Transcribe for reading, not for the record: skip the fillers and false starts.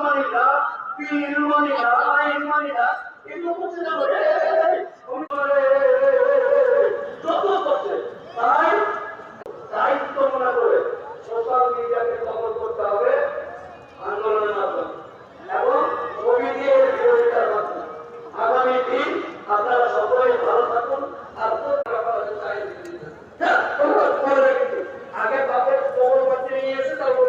মানি না, পীর মানি না, আইন মানি না, এগুলো করছে না রে। যত করছে তাই দায়িত্ব মনে করে সোশ্যাল মিডিয়াকে দখল করতে হবে আন্দোলনের মাধ্যমে এবং ছবি দিয়ে বিরোধিতার মাধ্যমে। আগামী দিন আপনারা সকলেই ভালো থাকুন। আর আগে বাপের খবর পাঠিয়ে নিয়ে এসে তারপর